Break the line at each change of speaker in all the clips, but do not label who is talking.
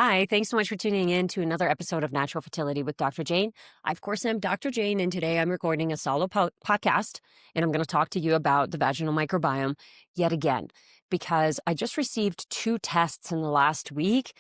Hi, thanks so much for tuning in to another episode of Natural Fertility with Dr. Jane. I, of course, am Dr. Jane, and today I'm recording a solo podcast, and I'm going to talk to you about the vaginal microbiome yet again, because I just received 2 tests in the last week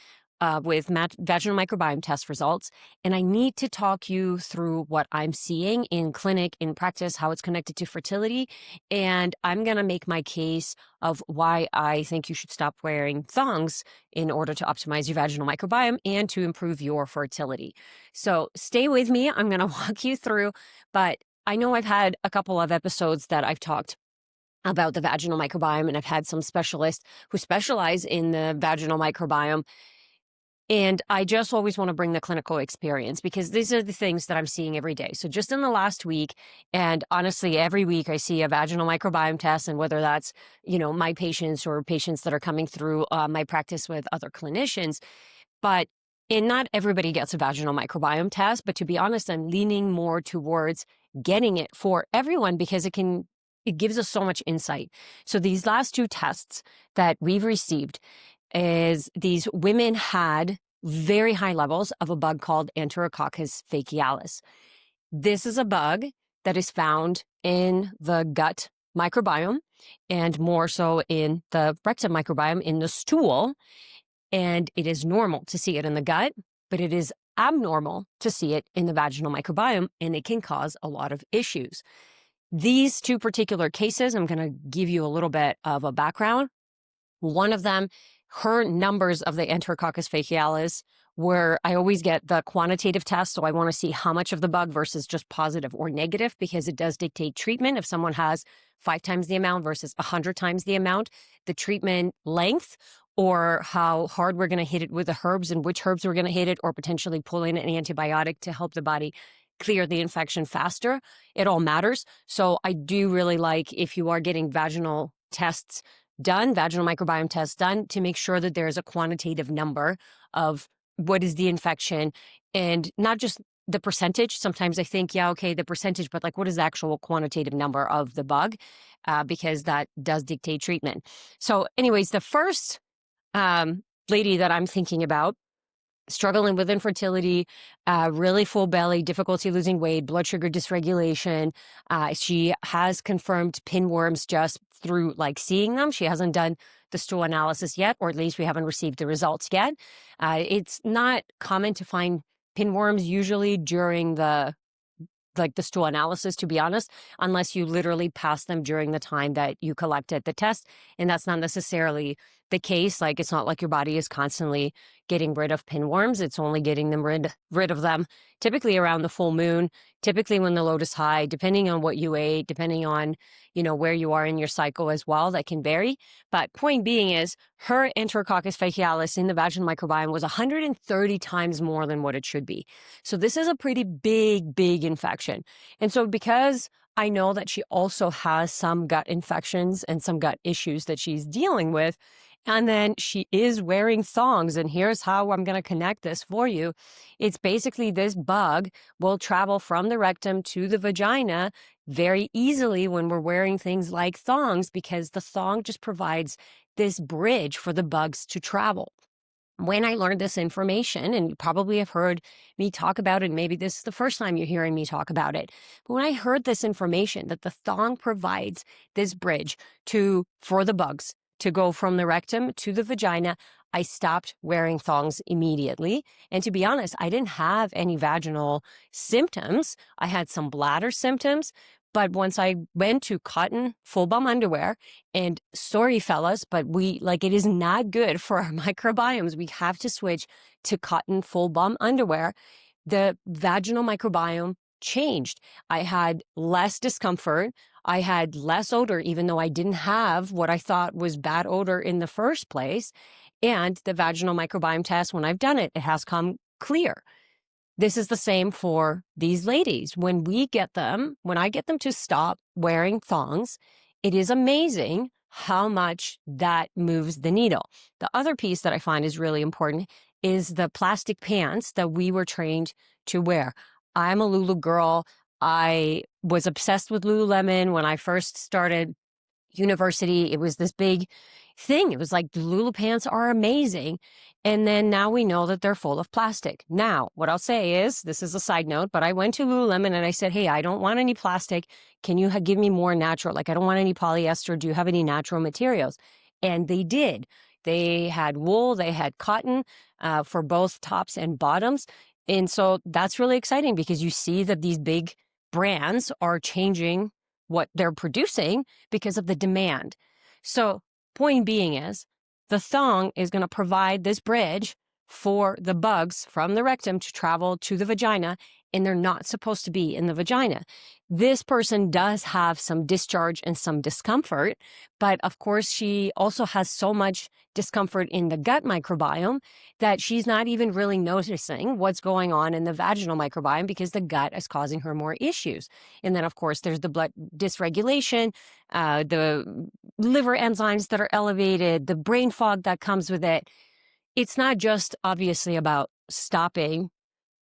with vaginal microbiome test results, and I need to talk you through what I'm seeing in clinic, in practice, how it's connected to fertility, and I'm going to make my case of why I think you should stop wearing thongs in order to optimize your vaginal microbiome and to improve your fertility. So stay with me. I'm going to walk you through, but I know I've had a couple of episodes that I've talked about the vaginal microbiome, and I've had some specialists who specialize in the vaginal microbiome. And I just always want to bring the clinical experience because these are the things that I'm seeing every day. So just in the last week, and honestly, every week I see a vaginal microbiome test, and whether that's, my patients or patients that are coming through my practice with other clinicians. And not everybody gets a vaginal microbiome test, but to be honest, I'm leaning more towards getting it for everyone because it gives us so much insight. So these last 2 tests that we've received is these women had very high levels of a bug called Enterococcus faecalis. This is a bug that is found in the gut microbiome and more so in the rectum microbiome, in the stool. And it is normal to see it in the gut, but it is abnormal to see it in the vaginal microbiome, and it can cause a lot of issues. These 2 particular cases, I'm going to give you a little bit of a background. One of them, her numbers of the Enterococcus faecalis were, I always get the quantitative test, so I want to see how much of the bug versus just positive or negative, because it does dictate treatment. If someone has 5 times the amount versus 100 times the amount, the treatment length, or how hard we're going to hit it with the herbs and which herbs we're going to hit it, or potentially pull in an antibiotic to help the body clear the infection faster, it all matters. So I do really like, if you are getting vaginal tests done, vaginal microbiome tests done, to make sure that there's a quantitative number of what is the infection, and not just the percentage. Sometimes I think, the percentage, but like, what is the actual quantitative number of the bug? Because that does dictate treatment. So anyways, the first lady that I'm thinking about, struggling with infertility, really full belly, difficulty losing weight, blood sugar dysregulation. She has confirmed pinworms just through seeing them. She hasn't done the stool analysis yet, or at least we haven't received the results yet. It's not common to find pinworms usually during the stool analysis, to be honest, unless you literally pass them during the time that you collected the test. And that's not necessarily the case. It's not like your body is constantly getting rid of pinworms. It's only getting them rid of them typically around the full moon, typically when the load is high, depending on what you ate, depending on, where you are in your cycle as well. That can vary. But point being is, her Enterococcus faecalis in the vaginal microbiome was 130 times more than what it should be. So this is a pretty big infection. And so because I know that she also has some gut infections and some gut issues that she's dealing with, and then she is wearing thongs, and here's how I'm going to connect this for you. It's basically, this bug will travel from the rectum to the vagina very easily when we're wearing things like thongs, because the thong just provides this bridge for the bugs to travel. When I learned this information, and you probably have heard me talk about it, maybe this is the first time you're hearing me talk about it, but when I heard this information that the thong provides this bridge for the bugs to go from the rectum to the vagina, I stopped wearing thongs immediately. And to be honest, I didn't have any vaginal symptoms. I had some bladder symptoms. But once I went to cotton full bum underwear, and sorry, fellas, but it is not good for our microbiomes. We have to switch to cotton full bum underwear. The vaginal microbiome changed. I had less discomfort. I had less odor, even though I didn't have what I thought was bad odor in the first place. And the vaginal microbiome test, when I've done it, it has come clear. This is the same for these ladies. When I get them to stop wearing thongs, it is amazing how much that moves the needle. The other piece that I find is really important is the plastic pants that we were trained to wear. I'm a Lulu girl. I was obsessed with Lululemon when I first started university. It was this big thing. It was like the Lulu pants are amazing. And then now we know that they're full of plastic. Now, what I'll say is, this is a side note, but I went to Lululemon and I said, hey, I don't want any plastic. Can you give me more natural? Like, I don't want any polyester. Do you have any natural materials? And they did. They had wool, they had cotton for both tops and bottoms. And so that's really exciting because you see that these big brands are changing what they're producing because of the demand. So point being is, the thong is going to provide this bridge for the bugs from the rectum to travel to the vagina, and they're not supposed to be in the vagina. This person does have some discharge and some discomfort, but of course she also has so much discomfort in the gut microbiome that she's not even really noticing what's going on in the vaginal microbiome because the gut is causing her more issues. And then, of course, there's the blood dysregulation, the liver enzymes that are elevated, the brain fog that comes with it. It's not just obviously about stopping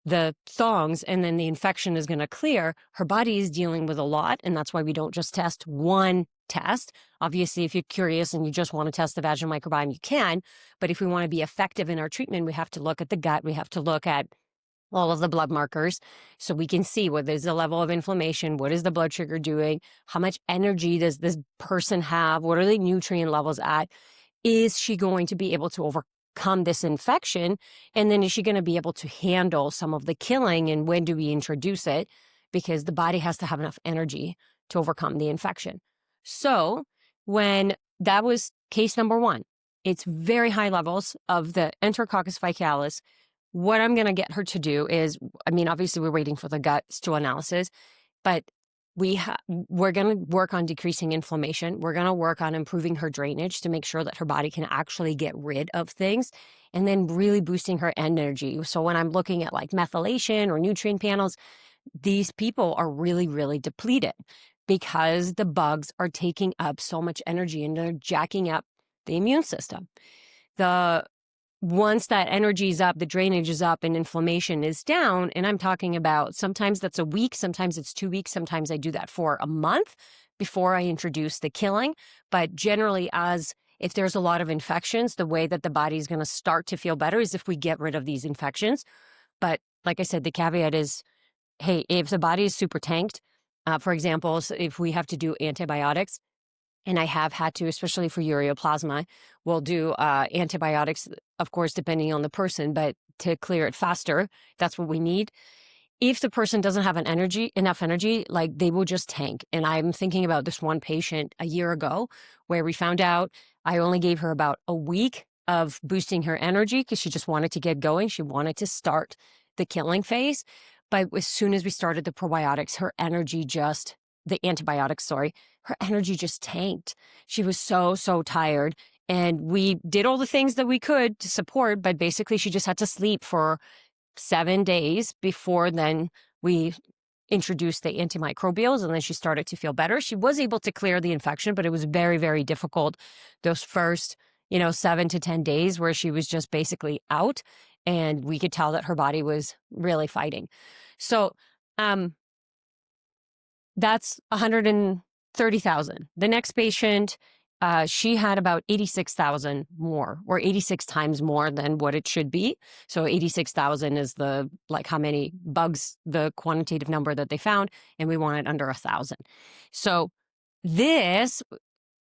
the thongs and then the infection is going to clear. Her body is dealing with a lot, and that's why we don't just test one test. Obviously, if you're curious and you just want to test the vaginal microbiome, you can. But if we want to be effective in our treatment, we have to look at the gut. We have to look at all of the blood markers so we can see what is the level of inflammation, what is the blood sugar doing, how much energy does this person have, what are the nutrient levels at, is she going to be able to overcome this infection, and then is she going to be able to handle some of the killing, and when do we introduce it, because the body has to have enough energy to overcome the infection. So when that was case number one, it's very high levels of the Enterococcus faecalis. What I'm going to get her to do is, I mean, obviously we're waiting for the gut stool analysis, but we're going to work on decreasing inflammation. We're going to work on improving her drainage to make sure that her body can actually get rid of things, and then really boosting her energy. So when I'm looking at like methylation or nutrient panels, these people are really, really depleted because the bugs are taking up so much energy and they're jacking up the immune system. Once that energy is up, the drainage is up, and inflammation is down, and I'm talking about sometimes that's a week, sometimes it's 2 weeks, sometimes I do that for a month before I introduce the killing. But generally, if there's a lot of infections, the way that the body is going to start to feel better is if we get rid of these infections. But like I said, the caveat is, hey, if the body is super tanked, for example, if we have to do antibiotics, and I have had to, especially for ureaplasma, we'll do antibiotics, of course, depending on the person, but to clear it faster, that's what we need. If the person doesn't have enough energy, like they will just tank. And I'm thinking about this one patient a year ago where we found out I only gave her about a week of boosting her energy because she just wanted to get going. She wanted to start the killing phase. But as soon as we started the probiotics, her energy just tanked. She was so tired. And we did all the things that we could to support, but basically she just had to sleep for 7 days before then we introduced the antimicrobials, and then she started to feel better. She was able to clear the infection, but it was very, very difficult those first, 7 to 10 days where she was just basically out, and we could tell that her body was really fighting. So, that's 130,000. The next patient, she had about 86,000 more, or 86 times more than what it should be. So 86,000 is how many bugs, the quantitative number that they found, and we want it under 1,000. So this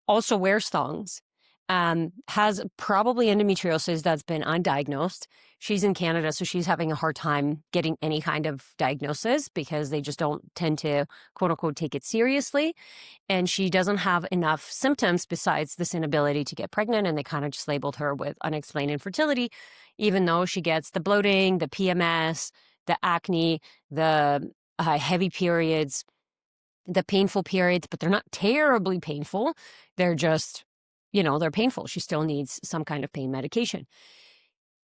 also wears thongs, has probably endometriosis that's been undiagnosed. She's in Canada, so she's having a hard time getting any kind of diagnosis because they just don't tend to, quote unquote, take it seriously. And she doesn't have enough symptoms besides this inability to get pregnant, and they kind of just labeled her with unexplained infertility, even though she gets the bloating, the PMS, the acne, the heavy periods, the painful periods, but they're not terribly painful. They're just, they're painful. She still needs some kind of pain medication.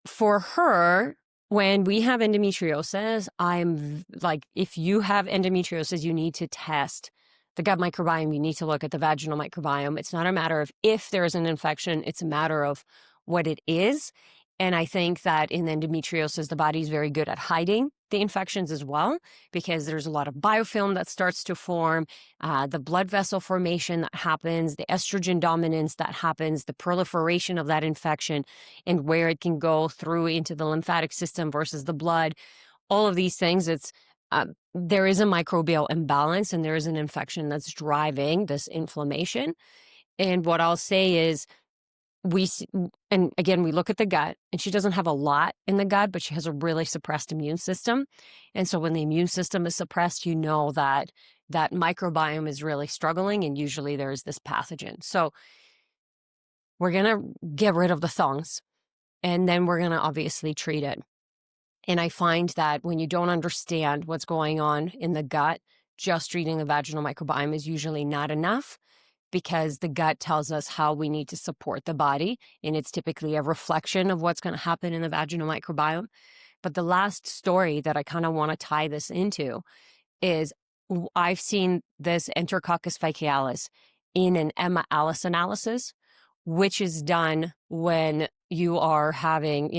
For her, when we have endometriosis, I'm like, if you have endometriosis, you need to test the gut microbiome. You need to look at the vaginal microbiome. It's not a matter of if there's an infection, it's a matter of what it is. And I think that in endometriosis, the body's very good at hiding the infections as well, because there's a lot of biofilm that starts to form, the blood vessel formation that happens, the estrogen dominance that happens, the proliferation of that infection, and where it can go through into the lymphatic system versus the blood. All of these things, there is a microbial imbalance and there is an infection that's driving this inflammation. And what I'll say is, and again, we look at the gut, and she doesn't have a lot in the gut, but she has a really suppressed immune system. And so when the immune system is suppressed, you know that that microbiome is really struggling, and usually there's this pathogen. So we're going to get rid of the thongs, and then we're going to obviously treat it. And I find that when you don't understand what's going on in the gut, just treating the vaginal microbiome is usually not enough, because the gut tells us how we need to support the body, and it's typically a reflection of what's going to happen in the vaginal microbiome. But the last story that I kind of want to tie this into is, I've seen this Enterococcus faecalis in an Emma Alice analysis, which is done when you are having,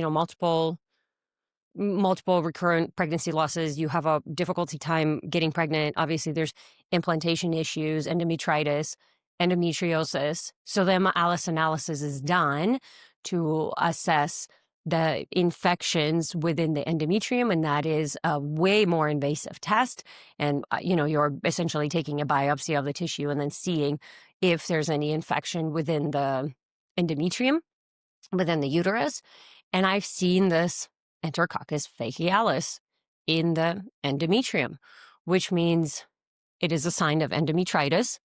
multiple recurrent pregnancy losses. You have a difficulty time getting pregnant. Obviously, there's implantation issues, endometriosis. So the Alice analysis is done to assess the infections within the endometrium, and that is a way more invasive test. And, you're essentially taking a biopsy of the tissue and then seeing if there's any infection within the endometrium, within the uterus. And I've seen this Enterococcus faecalis in the endometrium, which means it is a sign of endometritis.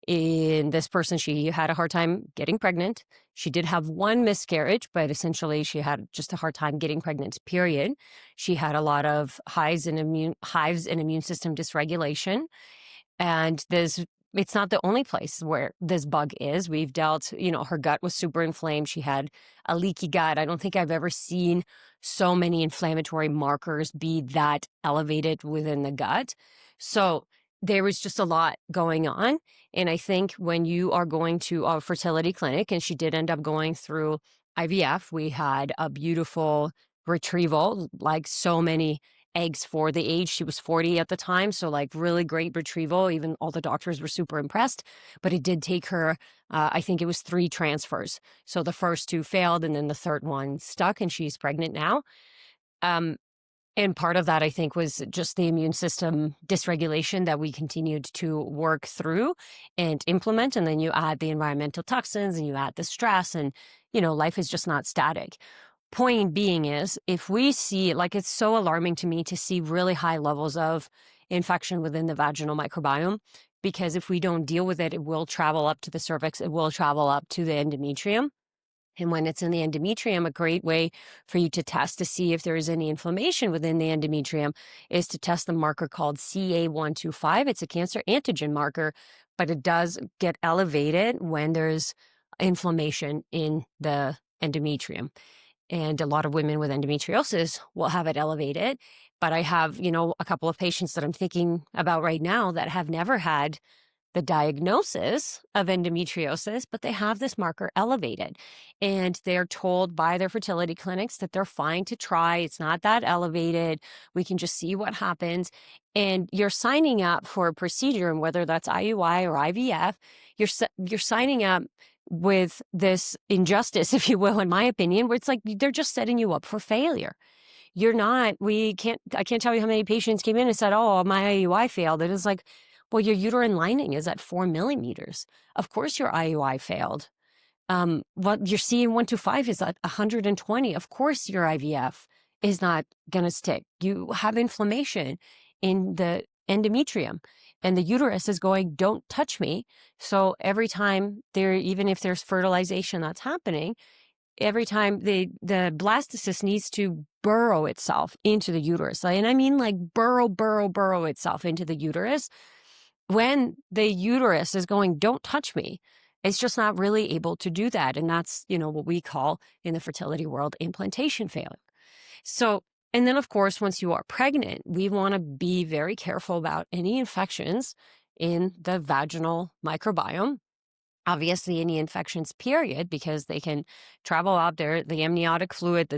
In this person, she had a hard time getting pregnant. She did have one miscarriage, but essentially she had just a hard time getting pregnant, period. She had a lot of hives and immune system dysregulation. And it's not the only place where this bug is. We've dealt, her gut was super inflamed. She had a leaky gut. I don't think I've ever seen so many inflammatory markers be that elevated within the gut. So there was just a lot going on. And I think when you are going to a fertility clinic, and she did end up going through IVF, we had a beautiful retrieval, like so many eggs for the age. She was 40 at the time. So like really great retrieval. Even all the doctors were super impressed, but it did take her, I think it was 3 transfers. So the first 2 failed, and then the third one stuck, and she's pregnant now. And part of that, I think, was just the immune system dysregulation that we continued to work through and implement. And then you add the environmental toxins and you add the stress, and, life is just not static. Point being is, if we see, like, it's so alarming to me to see really high levels of infection within the vaginal microbiome, because if we don't deal with it, it will travel up to the cervix, it will travel up to the endometrium. And when it's in the endometrium, a great way for you to test to see if there is any inflammation within the endometrium is to test the marker called CA125. It's a cancer antigen marker, but it does get elevated when there's inflammation in the endometrium. And a lot of women with endometriosis will have it elevated. But I have, a couple of patients that I'm thinking about right now that have never had the diagnosis of endometriosis, but they have this marker elevated. And they're told by their fertility clinics that they're fine to try. It's not that elevated. We can just see what happens. And you're signing up for a procedure, and whether that's IUI or IVF, you're signing up with this injustice, if you will, in my opinion, where it's like they're just setting you up for failure. I can't tell you how many patients came in and said, oh, my IUI failed. It is like, well, your uterine lining is at 4 millimeters. Of course your IUI failed. What your CA125 is at 120. Of course your IVF is not going to stick. You have inflammation in the endometrium, and the uterus is going, don't touch me. So every time even if there's fertilization that's happening, every time the blastocyst needs to burrow itself into the uterus. And I mean like burrow itself into the uterus. When the uterus is going, don't touch me, it's just not really able to do that. And that's, what we call in the fertility world implantation failure. So, and then of course, once you are pregnant, we want to be very careful about any infections in the vaginal microbiome. obviously any infections, period, because they can travel out there. The amniotic fluid,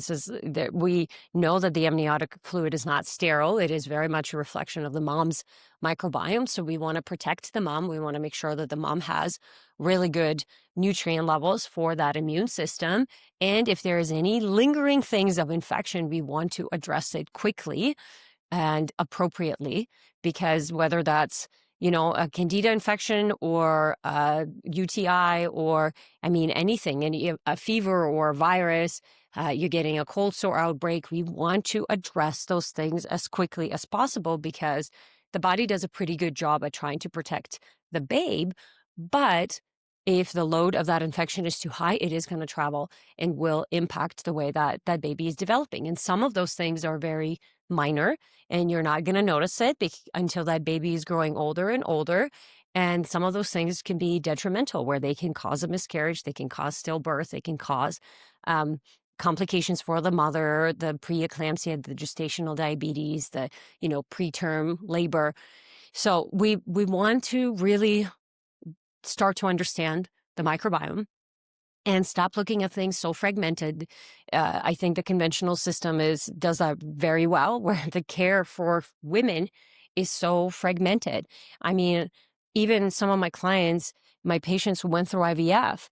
we know that the amniotic fluid is not sterile. It is very much a reflection of the mom's microbiome. So we want to protect the mom. We want to make sure that the mom has really good nutrient levels for that immune system. And if there is any lingering things of infection, we want to address it quickly and appropriately, because whether that's, a candida infection or a UTI or, anything, a fever or a virus, you're getting a cold sore outbreak, we want to address those things as quickly as possible, because the body does a pretty good job at trying to protect the babe. But if the load of that infection is too high, it is going to travel and will impact the way that that baby is developing. And some of those things are very minor, and you're not going to notice it until that baby is growing older and older. And some of those things can be detrimental, where they can cause a miscarriage, they can cause stillbirth, they can cause complications for the mother, the preeclampsia, the gestational diabetes, the preterm labor. So we want to really start to understand the microbiome and stop looking at things so fragmented. I think the conventional system does that very well, where the care for women is so fragmented. Even some of my clients, my patients who went through IVF,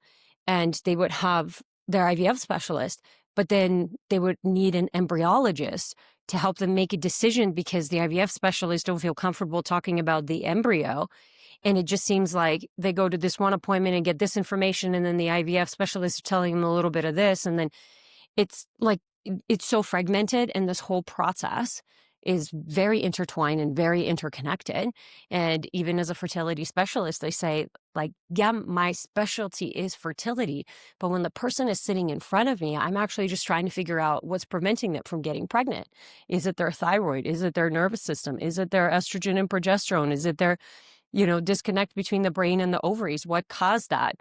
and they would have their IVF specialist, but then they would need an embryologist to help them make a decision, because the IVF specialists don't feel comfortable talking about the embryo. And it just seems like they go to this one appointment and get this information, and then the IVF specialists are telling them a little bit of this. And then it's like, it's so fragmented, and this whole process is very intertwined and very interconnected. And even as a fertility specialist, they say, like, yeah, my specialty is fertility, but when the person is sitting in front of me, I'm actually just trying to figure out what's preventing them from getting pregnant. Is it their thyroid? Is it their nervous system? Is it their estrogen and progesterone? Is it their disconnect between the brain and the ovaries? What caused that?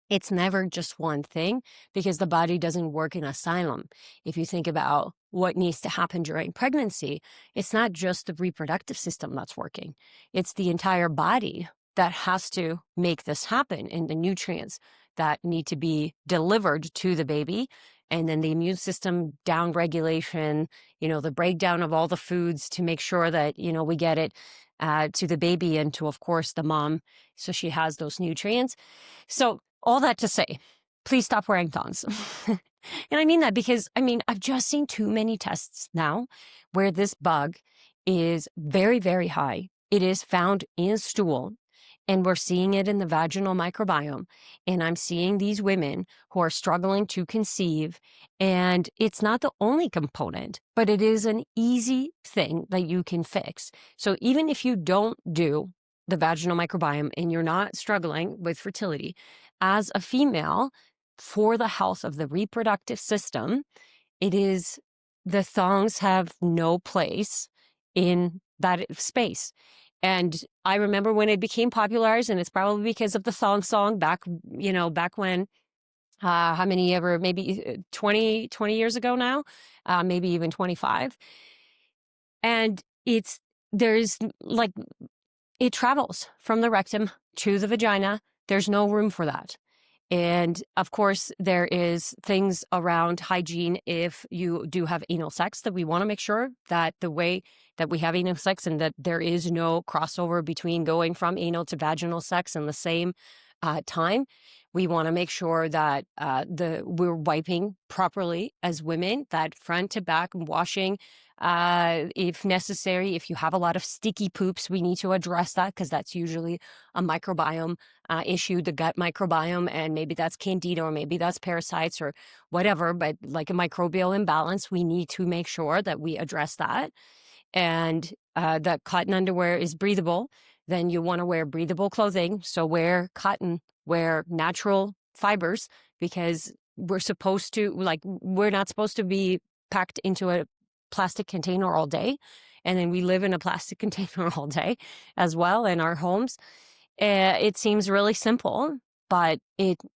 It's never just one thing, because the body doesn't work in a asylum. If you think about what needs to happen during pregnancy, it's not just the reproductive system that's working. It's the entire body that has to make this happen, and the nutrients that need to be delivered to the baby. And then the immune system downregulation, the breakdown of all the foods to make sure that, we get it to the baby and to, of course, the mom, so she has those nutrients. So all that to say, please stop wearing thongs. And I mean that because, I've just seen too many tests now where this bug is very, very high. It is found in stool, and we're seeing it in the vaginal microbiome. And I'm seeing these women who are struggling to conceive, and it's not the only component, but it is an easy thing that you can fix. So even if you don't do the vaginal microbiome and you're not struggling with fertility, as a female, for the health of the reproductive system, the thongs have no place in that space. And I remember when it became popularized, and it's probably because of the thong song back when, how many ever, maybe 20 years ago now, maybe even 25. And it travels from the rectum to the vagina. There's no room for that. And of course, there is things around hygiene if you do have anal sex, that we want to make sure that the way that we have anal sex, and that there is no crossover between going from anal to vaginal sex in the same time. We want to make sure that we're wiping properly as women, that front to back washing. If necessary, if you have a lot of sticky poops, we need to address that, because that's usually a microbiome issue, the gut microbiome, and maybe that's candida, or maybe that's parasites or whatever, but like a microbial imbalance, we need to make sure that we address that. And that cotton underwear is breathable, then you want to wear breathable clothing. So wear cotton, wear natural fibers, because we're not supposed to be packed into a plastic container all day. And then we live in a plastic container all day as well in our homes. It seems really simple, but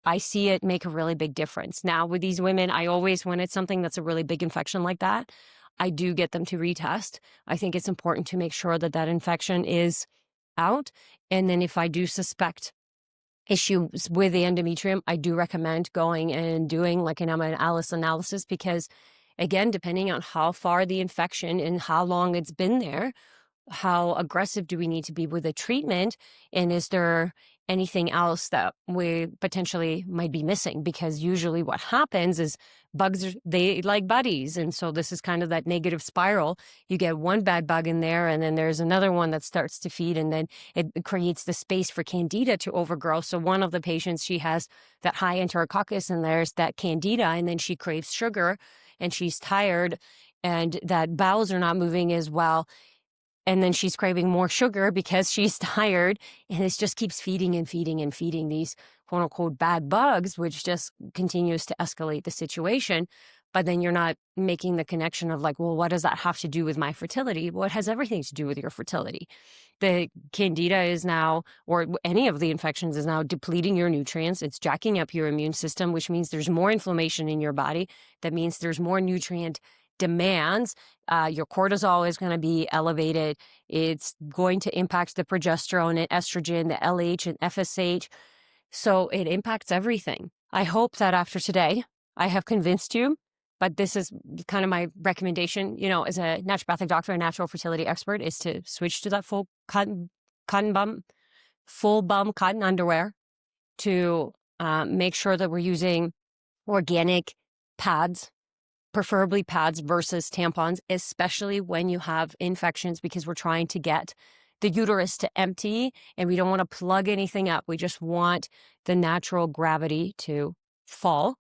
I see it make a really big difference. Now with these women, when it's something that's a really big infection like that, I do get them to retest. I think it's important to make sure that that infection is out. And then if I do suspect issues with the endometrium, I do recommend going and doing like an Alice analysis because, again, depending on how far the infection and how long it's been there, how aggressive do we need to be with the treatment? And is there anything else that we potentially might be missing? Because usually what happens is they like buddies. And so this is kind of that negative spiral. You get one bad bug in there, and then there's another one that starts to feed, and then it creates the space for candida to overgrow. So one of the patients, she has that high enterococcus, and there's that candida, and then she craves sugar, and she's tired, and that bowels are not moving as well, and then she's craving more sugar because she's tired, and it just keeps feeding and feeding and feeding these quote unquote bad bugs, which just continues to escalate the situation. But then you're not making the connection of like, well, what does that have to do with my fertility? Well, it has everything to do with your fertility. The candida is now, or any of the infections is now depleting your nutrients. It's jacking up your immune system, which means there's more inflammation in your body. That means there's more nutrient demands. Your cortisol is going to be elevated. It's going to impact the progesterone and estrogen, the LH and FSH. So it impacts everything. I hope that after today, I have convinced you, but this is kind of my recommendation, as a naturopathic doctor and natural fertility expert, is to switch to that full bum cotton underwear, to make sure that we're using organic pads, preferably pads versus tampons, especially when you have infections, because we're trying to get the uterus to empty and we don't want to plug anything up. We just want the natural gravity to fall.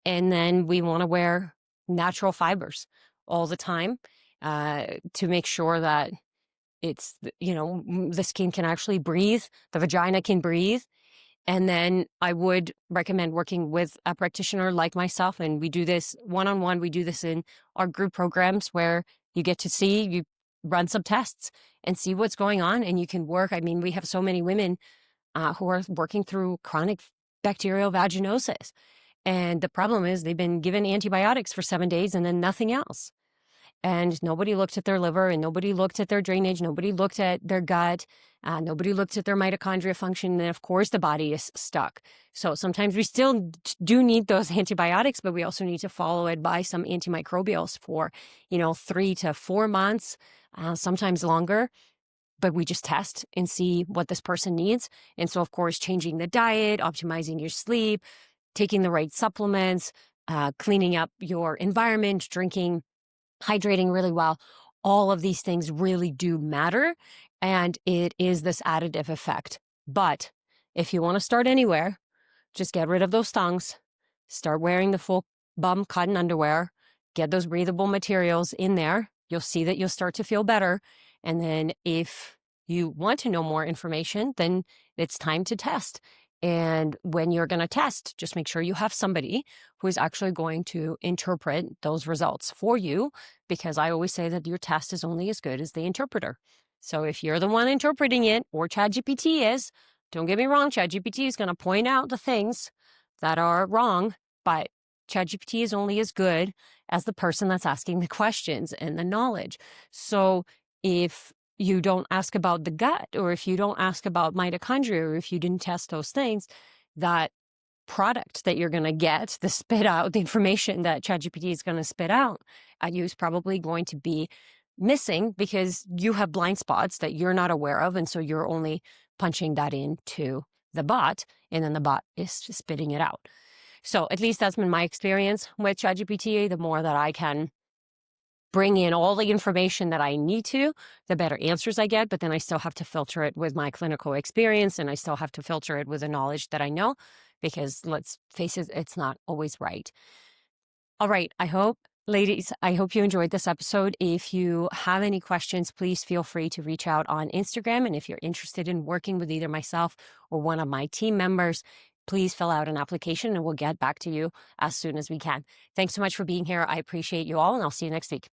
And then we want to wear natural fibers all the time to make sure that it's, the skin can actually breathe, the vagina can breathe. And then I would recommend working with a practitioner like myself. And we do this one-on-one. We do this in our group programs where you get to you run some tests and see what's going on. And you can work. I mean, we have so many women who are working through chronic bacterial vaginosis. And the problem is they've been given antibiotics for 7 days and then nothing else. And nobody looked at their liver, and nobody looked at their drainage. Nobody looked at their gut. Nobody looked at their mitochondria function. And then, of course, the body is stuck. So sometimes we still do need those antibiotics, but we also need to follow it by some antimicrobials for, 3 to 4 months, sometimes longer. But we just test and see what this person needs. And so, of course, changing the diet, optimizing your sleep, taking the right supplements, cleaning up your environment, hydrating really well. All of these things really do matter, and it is this additive effect. But if you want to start anywhere, just get rid of those thongs, start wearing the full bum cotton underwear, get those breathable materials in there. You'll see that you'll start to feel better. And then if you want to know more information, then it's time to test. And when you're going to test, just make sure you have somebody who is actually going to interpret those results for you, because I always say that your test is only as good as the interpreter. So if you're the one interpreting it, or ChatGPT is, don't get me wrong, ChatGPT is going to point out the things that are wrong, but ChatGPT is only as good as the person that's asking the questions and the knowledge. So if you don't ask about the gut, or if you don't ask about mitochondria, or if you didn't test those things, that product that you're going to get, the spit out, the information that ChatGPT is going to spit out at you is probably going to be missing, because you have blind spots that you're not aware of. And so you're only punching that into the bot, and then the bot is spitting it out. So at least that's been my experience with ChatGPT. The more that I can bring in all the information that I need to, the better answers I get. But then I still have to filter it with my clinical experience, and I still have to filter it with the knowledge that I know, because let's face it, it's not always right. All right. Ladies, I hope you enjoyed this episode. If you have any questions, please feel free to reach out on Instagram. And if you're interested in working with either myself or one of my team members, please fill out an application and we'll get back to you as soon as we can. Thanks so much for being here. I appreciate you all, and I'll see you next week.